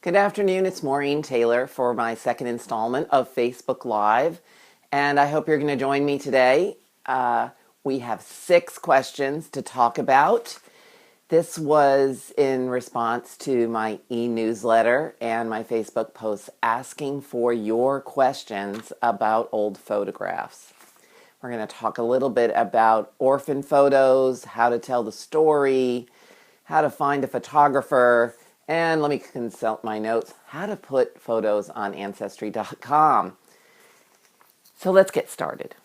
Good afternoon, it's Maureen Taylor for my second installment of Facebook Live, and I hope you're going to join me today. We have 6 questions to talk about. This was in response to my e-newsletter and my Facebook posts asking for your questions about old photographs. We're going to talk a little bit about orphan photos, how to tell the story, how to find a photographer, and let me consult my notes, how to put photos on Ancestry.com. So let's get started.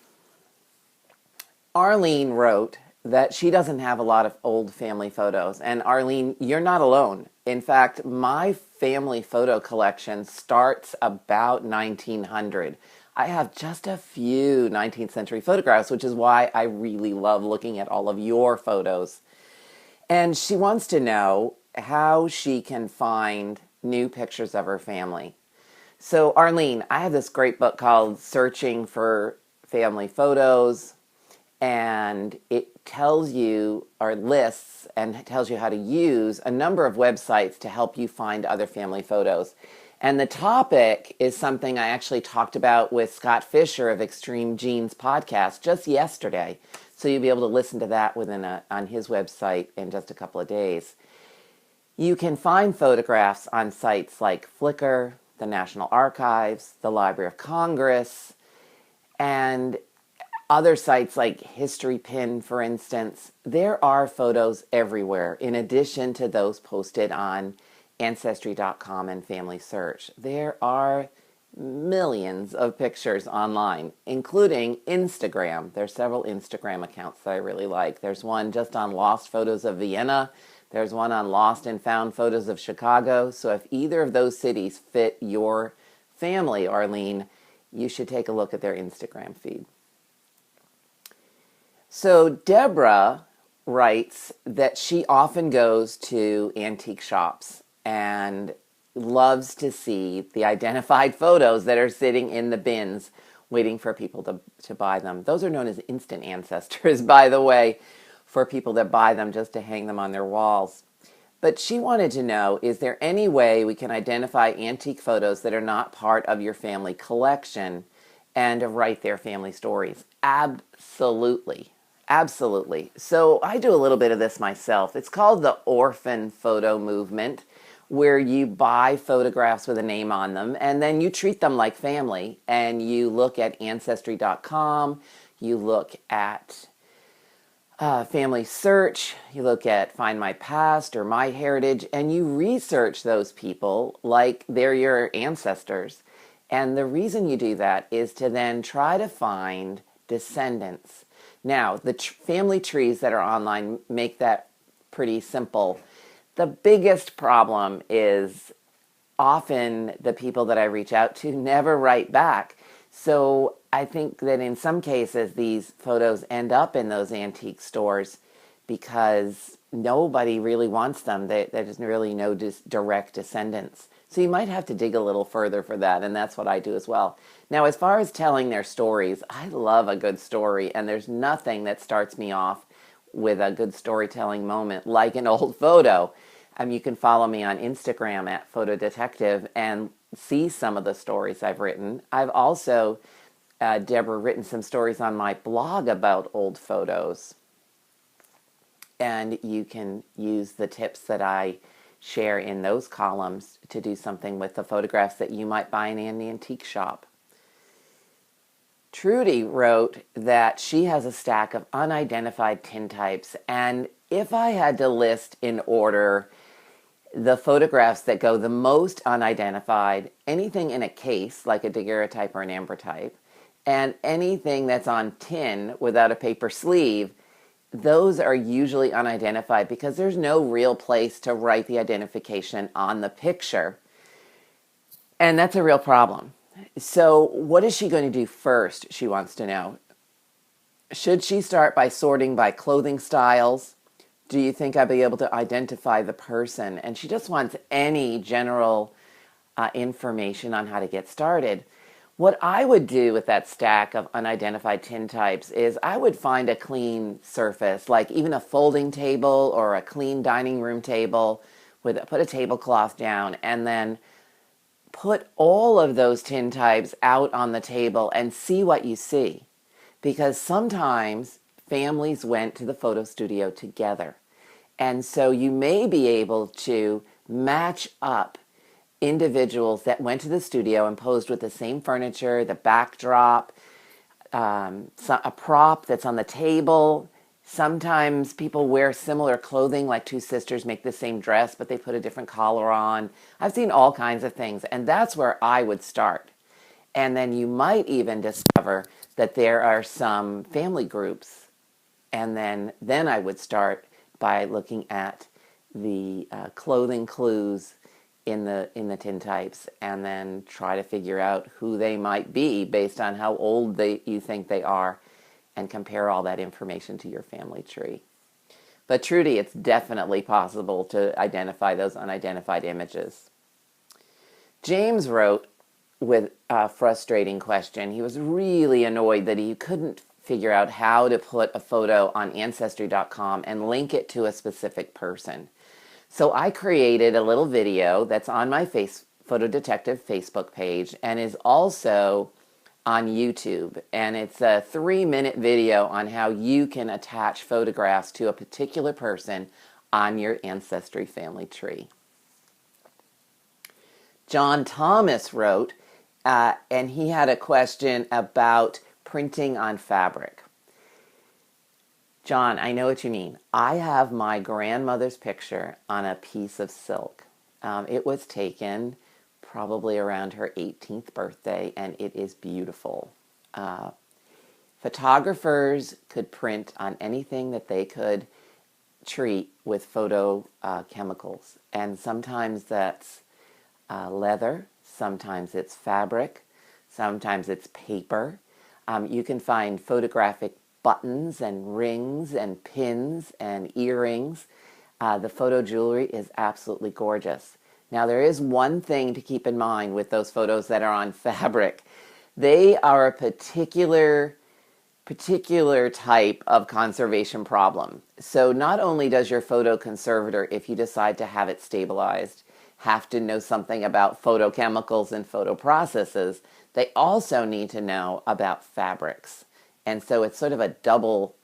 Arlene wrote that she doesn't have a lot of old family photos. And Arlene, you're not alone. In fact, my family photo collection starts about 1900. I have just a few 19th century photographs, which is why I really love looking at all of your photos. And she wants to know how she can find new pictures of her family. So Arlene, I have this great book called Searching for Family Photos, and it tells you, or lists, and tells you how to use a number of websites to help you find other family photos. And the topic is something I actually talked about with Scott Fisher of Extreme Genes podcast just yesterday. So you'll be able to listen to that on his website in just a couple of days. You can find photographs on sites like Flickr, the National Archives, the Library of Congress, and other sites like History Pin, for instance. There are photos everywhere, in addition to those posted on Ancestry.com and Family Search. There are millions of pictures online, including Instagram. There's several Instagram accounts that I really like. There's one just on Lost Photos of Vienna. There's one on Lost and Found Photos of Chicago. So if either of those cities fit your family, Arlene, you should take a look at their Instagram feed. So Deborah writes that she often goes to antique shops and loves to see the identified photos that are sitting in the bins waiting for people to buy them. Those are known as instant ancestors, by the way, for people that buy them just to hang them on their walls. But she wanted to know, is there any way we can identify antique photos that are not part of your family collection and to write their family stories? Absolutely. Absolutely. So I do a little bit of this myself. It's called the Orphan Photo movement, where you buy photographs with a name on them and then you treat them like family, and you look at Ancestry.com, you look at Family Search, you look at Find My Past or My Heritage, and you research those people like they're your ancestors. And the reason you do that is to then try to find descendants. Now, the family trees that are online make that pretty simple. The biggest problem is often the people that I reach out to never write back. So I think that in some cases these photos end up in those antique stores because nobody really wants them. There's really no direct descendants. So you might have to dig a little further for that, and that's what I do as well. Now, as far as telling their stories, I love a good story, and there's nothing that starts me off with a good storytelling moment like an old photo. You can follow me on Instagram at Photo Detective and see some of the stories I've written. I've also, Deborah, written some stories on my blog about old photos. And you can use the tips that I share in those columns to do something with the photographs that you might buy in an antique shop. Trudy wrote that she has a stack of unidentified tintypes, and if I had to list in order the photographs that go the most unidentified, anything in a case like a daguerreotype or an ambrotype, and anything that's on tin without a paper sleeve, those are usually unidentified because there's no real place to write the identification on the picture. And that's a real problem. So what is she going to do first, she wants to know. Should she start by sorting by clothing styles? Do you think I'd be able to identify the person? And she just wants any general information on how to get started. What I would do with that stack of unidentified tintypes is I would find a clean surface, like even a folding table or a clean dining room table put a tablecloth down, and then put all of those tintypes out on the table and see what you see. Because sometimes families went to the photo studio together. And so you may be able to match up individuals that went to the studio and posed with the same furniture, the backdrop, a prop that's on the table. Sometimes people wear similar clothing, like two sisters make the same dress, but they put a different collar on. I've seen all kinds of things, and that's where I would start. And then you might even discover that there are some family groups, and then I would start by looking at the clothing clues in the tintypes, and then try to figure out who they might be based on how old you think they are, and compare all that information to your family tree. But Trudy, it's definitely possible to identify those unidentified images. James wrote with a frustrating question. He was really annoyed that he couldn't figure out how to put a photo on Ancestry.com and link it to a specific person. So I created a little video that's on my Photo Detective Facebook page and is also on YouTube. And it's a 3-minute video on how you can attach photographs to a particular person on your Ancestry family tree. John Thomas wrote, and he had a question about printing on fabric. John, I know what you mean. I have my grandmother's picture on a piece of silk. It was taken probably around her 18th birthday, and it is beautiful. Photographers could print on anything that they could treat with photo chemicals, and sometimes that's leather, sometimes it's fabric, sometimes it's paper. You can find photographic buttons and rings and pins and earrings. The photo jewelry is absolutely gorgeous. Now, there is one thing to keep in mind with those photos that are on fabric. They are a particular type of conservation problem. So not only does your photo conservator, if you decide to have it stabilized, have to know something about photochemicals and photo processes, they also need to know about fabrics. And so it's sort of a double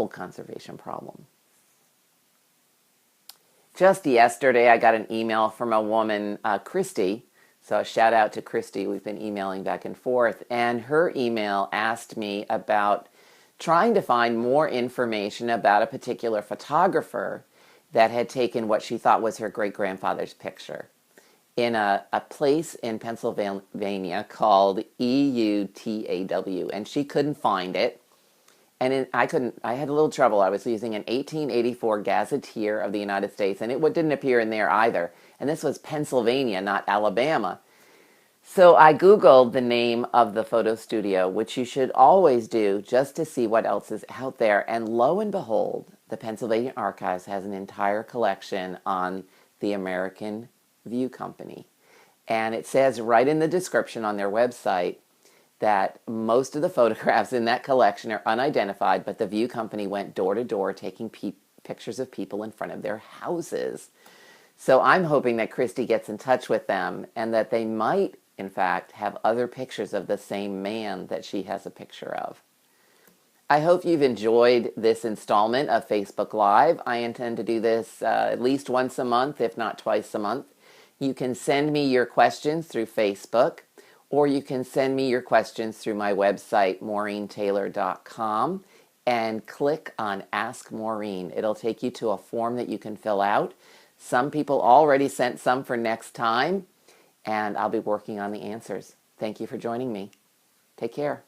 conservation problem. Just yesterday, I got an email from a woman, Kristys. So a shout out to Kristys. We've been emailing back and forth. And her email asked me about trying to find more information about a particular photographer that had taken what she thought was her great-grandfather's picture in a place in Pennsylvania called EUTAW, and she couldn't find it. And I had a little trouble. I was using an 1884 Gazetteer of the United States, and it didn't appear in there either. And this was Pennsylvania, not Alabama. So I Googled the name of the photo studio, which you should always do just to see what else is out there. And lo and behold, the Pennsylvania Archives has an entire collection on the American View Company. And it says right in the description on their website that most of the photographs in that collection are unidentified, but the View Company went door to door taking pictures of people in front of their houses. So I'm hoping that Kristys gets in touch with them and that they might, in fact, have other pictures of the same man that she has a picture of. I hope you've enjoyed this installment of Facebook Live. I intend to do this at least once a month, if not twice a month. You can send me your questions through Facebook, or you can send me your questions through my website, MaureenTaylor.com, and click on Ask Maureen. It'll take you to a form that you can fill out. Some people already sent some for next time, and I'll be working on the answers. Thank you for joining me. Take care.